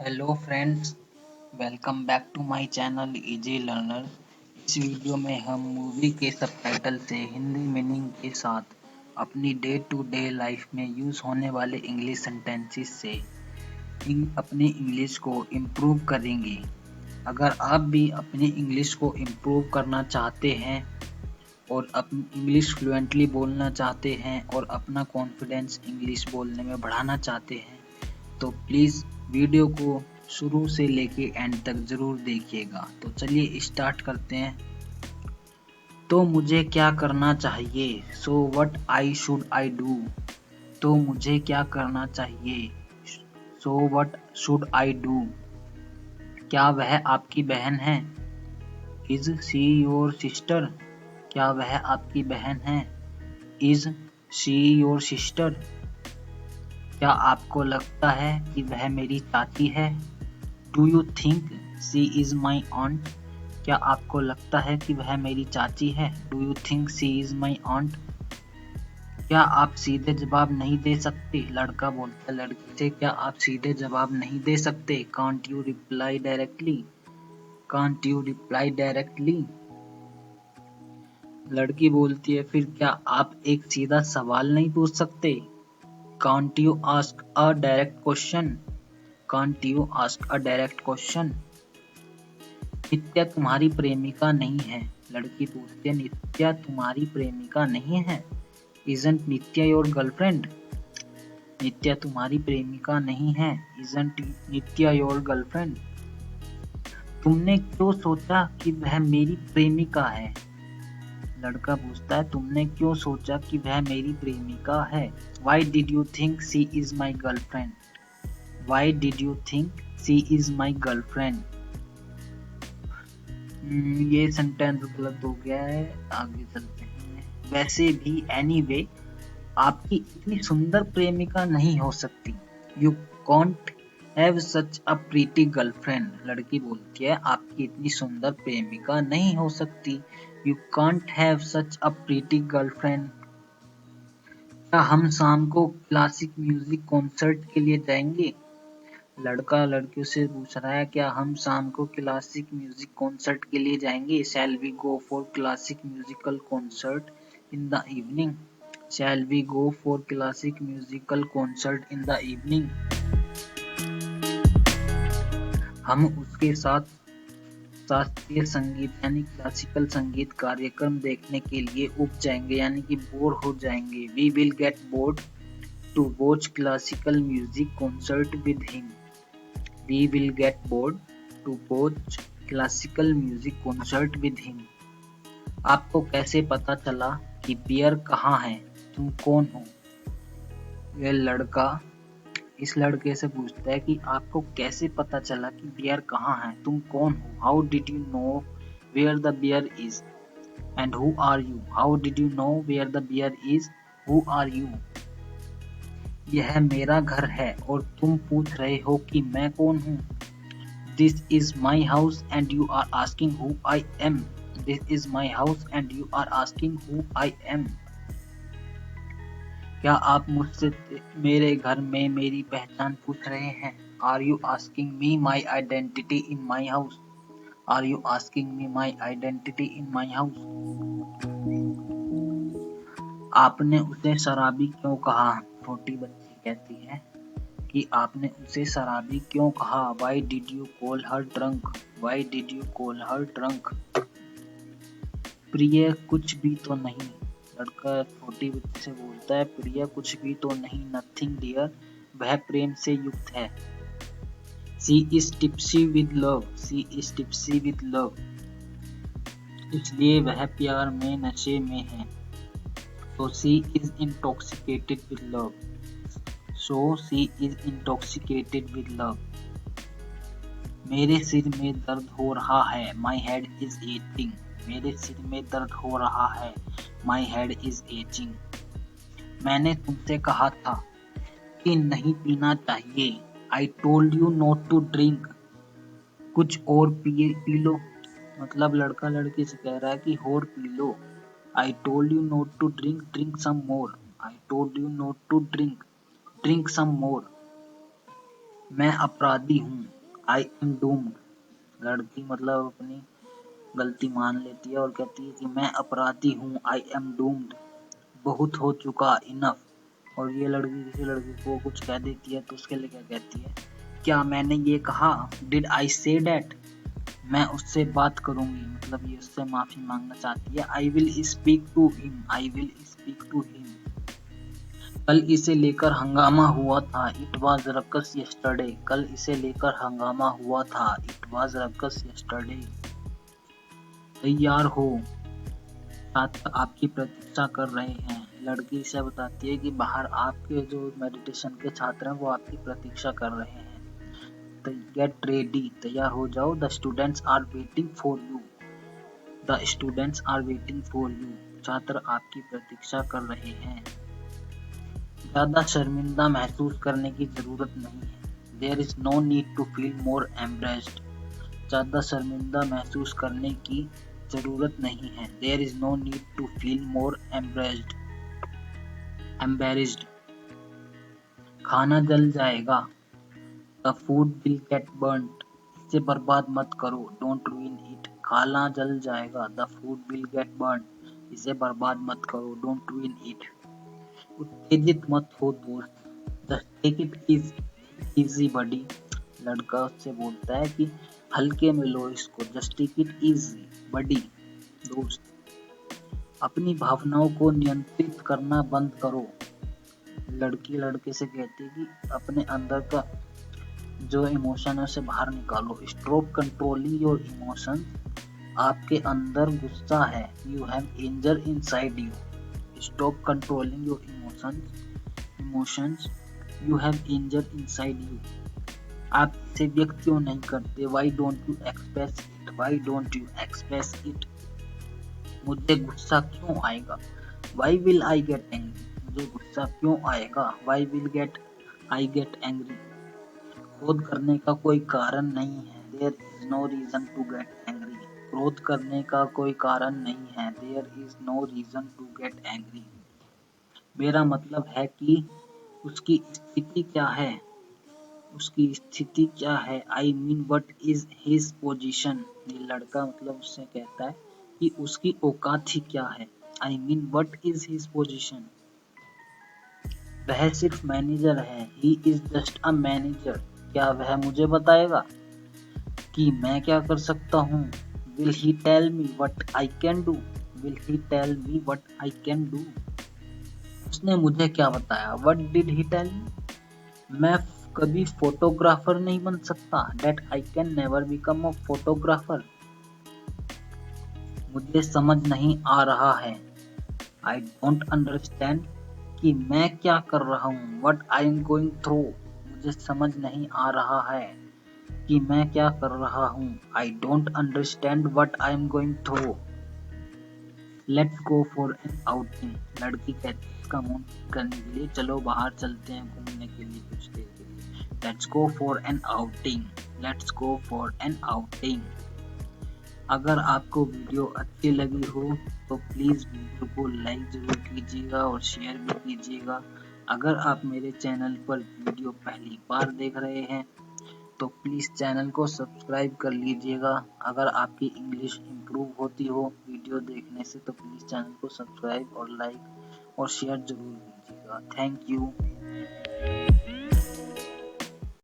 Hello friends, welcome back to my channel easy learner. इस video में हम movie के सबटाइटल से हिंदी मीनिंग के साथ अपनी डे टू डे लाइफ में यूज़ होने वाले इंग्लिश सेंटेंसेस से अपनी इंग्लिश को इम्प्रूव करेंगे। अगर आप भी अपनी इंग्लिश को इम्प्रूव करना चाहते हैं और अपनी इंग्लिश फ्लुएंटली बोलना चाहते हैं और अपना कॉन्फिडेंस इंग्लिश बोलने में बढ़ाना चाहते हैं तो प्लीज़ वीडियो को शुरू से लेके एंड तक ज़रूर देखिएगा। तो चलिए स्टार्ट करते हैं। तो मुझे क्या करना चाहिए? So what I should I do? तो मुझे क्या करना चाहिए? So what should I do? क्या वह आपकी बहन है? Is she your sister? क्या वह आपकी बहन है? Is she your sister? क्या आपको लगता है कि वह मेरी चाची है? Do you think she is my ऑन्ट? क्या आपको लगता है कि वह मेरी चाची है? Do you think she is my ऑन्ट? क्या आप सीधे जवाब नहीं दे सकते? लड़का बोलता है लड़की से, क्या आप सीधे जवाब नहीं दे सकते? Can't you reply directly? Can't you reply directly? लड़की बोलती है फिर, क्या आप एक सीधा सवाल नहीं पूछ सकते? Can't you ask a direct question? Can't you ask a direct question? Nitya तुम्हारी प्रेमिका नहीं है। लड़की पूछती है, नित्या तुम्हारी प्रेमिका नहीं है? Isn't Nitya your girlfriend? Nitya तुम्हारी प्रेमिका नहीं है? Isn't Nitya your girlfriend? तुमने क्यों सोचा कि वह मेरी प्रेमिका है? लड़का पूछता है, तुमने क्यों सोचा कि वह मेरी प्रेमिका है? Why did you think she is my girlfriend? Why did you think she is my girlfriend? ये सेंटेंस गलत हो गया है, आगे चलते हैं। वैसे भी एनीवे आपकी इतनी सुंदर प्रेमिका नहीं हो सकती। You can't have such a pretty girlfriend. लड़की बोलती है, आपकी इतनी सुंदर प्रेमिका नहीं हो सकती। You can't have such a pretty girlfriend. क्या हम शाम को क्लासिक म्यूजिक कॉन्सर्ट के लिए जाएंगे? लड़का लड़कियों से पूछ रहा है, क्या हम शाम को क्लासिक म्यूजिक कॉन्सर्ट के लिए जाएंगे? Shall we go for classic musical concert in the evening? Shall we go for classic musical concert in the evening? हम उसके साथ शास्त्रीय संगीत यानी क्लासिकल संगीत कार्यक्रम देखने के लिए उब जाएंगे यानी कि बोर हो जाएंगे। We will get bored to watch classical music concert with him. We will get bored to watch classical music concert with him. आपको कैसे पता चला कि बियर कहाँ है? तुम कौन हो? यह लड़का इस लड़के से पूछता है कि आपको कैसे पता चला कि बियर कहाँ है? तुम कौन हो? How did you know where the bear is? And who are you? How did you know where the bear is? Who are you? यह मेरा घर है और तुम पूछ रहे हो कि मैं कौन हूँ? This is my house and you are asking who I am. This is my house and you are asking who I am. क्या आप मुझसे मेरे घर में मेरी पहचान पूछ रहे हैं? Are you asking me my identity in my house? Are you asking me my identity in my house? आपने उसे शराबी क्यों कहा? छोटी बच्ची कहती है कि आपने उसे शराबी क्यों कहा? Why did you call her drunk? Why did you call her drunk? प्रिय कुछ भी तो नहीं। लड़का छोटी बच्ची से बोलता है, प्रिय कुछ भी तो नहीं। नथिंग डियर, वह प्रेम से युक्त है। She is tipsy with love. She is tipsy with love, इसलिए वह प्यार में नशे में है। So she is intoxicated with love. So she is intoxicated with love. मेरे सिर में दर्द हो रहा है। My head is aching. मेरे सिर में दर्द हो रहा है। My head is aching. मैंने तुमसे कहा था कि नहीं पीना चाहिए। I told you not to drink. कुछ और पी लो। मतलब लड़का लड़की से कह रहा है कि और P low. I told you not to drink, drink some more. I told you not to drink, drink some more. मैं अपराधी हूँ, आई एम डूम्ड। लड़की मतलब अपनी गलती मान लेती है और कहती है कि मैं अपराधी हूँ, आई एम डूम्ड, बहुत हो चुका, इनफ। और ये लड़की किसी लड़के को कुछ कह देती है तो उसके लिए क्या कहती है, क्या मैंने ये कहा, डिड आई से डैट, मैं उससे बात करूंगी, मतलब ये उससे माफी मांगना चाहती है। I will speak to him, I will speak to him. कल इसे लेकर हंगामा हुआ था, इट वाज रकस यस्टरडे, कल इसे लेकर हंगामा हुआ था, इट वाज रकस यस्टरडे। तैयार हो, छात्र आपकी प्रतीक्षा कर रहे हैं। लड़की से बताती है कि बाहर आपके जो मेडिटेशन के छात्र हैं वो आपकी प्रतीक्षा कर रहे हैं। तो गेट रेडी, तैयार हो जाओ। The students are waiting for you, the students are waiting for you, छात्र आपकी प्रतीक्षा कर रहे हैं। ज्यादा शर्मिंदा महसूस करने की जरूरत नहीं है, there is no need to feel more embarrassed, ज्यादा शर्मिंदा महसूस करने की जरूरत नहीं है, there is no need to feel more embarrassed. खाना जल जाएगा, the food will get burnt, इसे बर्बाद मत करो, डोंट रूइन इट, खाना जल जाएगा, the food will get burnt, इसे बर्बाद मत करो, डोंट रूइन इट। उत्तेजित मत हो दोस्त, जस्ट टेक इट इजी बडी, लड़का उससे बोलता है कि हल्के में लो इसको, जस्ट टेक इट इजी बडी, दोस्त। अपनी भावनाओं को नियंत्रित करना बंद करो, लड़की लड़के से कहती है कि अपने अंदर का जो इमोशन है उसे बाहर निकालो, स्टॉप कंट्रोलिंग योर इमोशन, आपके अंदर गुस्सा है, you have anger inside you, stop controlling your emotions, you have anger inside you. आप इसे व्यक्त क्यों नहीं करते, why don't you express it, why don't you express it, मुझे गुस्सा क्यों आएगा, why will I get angry, मुझे गुस्सा क्यों आएगा, why will get I get angry. क्रोध करने का कोई कारण नहीं है, there is no reason to get angry, क्रोध करने का कोई कारण नहीं है, there is no reason to get angry. मेरा मतलब है कि उसकी स्थिति क्या है, उसकी स्थिति क्या है, I mean what is his position, ये लड़का मतलब उससे कहता है कि उसकी औकात ही क्या है, I mean what is his position. वह सिर्फ मैनेजर है, he is just a manager, क्या वह मुझे बताएगा कि मैं क्या कर सकता हूँ, will he tell me what I can do, will he tell me what I can do, उसने मुझे क्या बताया, what did he tell me, मैं कभी फोटोग्राफर नहीं बन सकता, that I can never become a photographer, मुझे समझ नहीं आ रहा है, आई डोंट अंडरस्टैंड, कि मैं क्या कर रहा हूँ, what I am going through, मुझे समझ नहीं आ रहा है कि मैं क्या कर रहा हूँ, I don't understand what I am going through. Let's go for an outing, लड़की कहती है इसका मूड करने के लिए चलो बाहर चलते हैं घूमने के लिए कुछ देर के लिए, let's go for an outing, let's go for an outing. अगर आपको वीडियो अच्छी लगी हो तो प्लीज़ वीडियो को लाइक ज़रूर कीजिएगा और शेयर भी कीजिएगा। अगर आप मेरे चैनल पर वीडियो पहली बार देख रहे हैं तो प्लीज़ चैनल को सब्सक्राइब कर लीजिएगा। अगर आपकी इंग्लिश इम्प्रूव होती हो वीडियो देखने से तो प्लीज़ चैनल को सब्सक्राइब और लाइक और शेयर ज़रूर कीजिएगा। Thank you.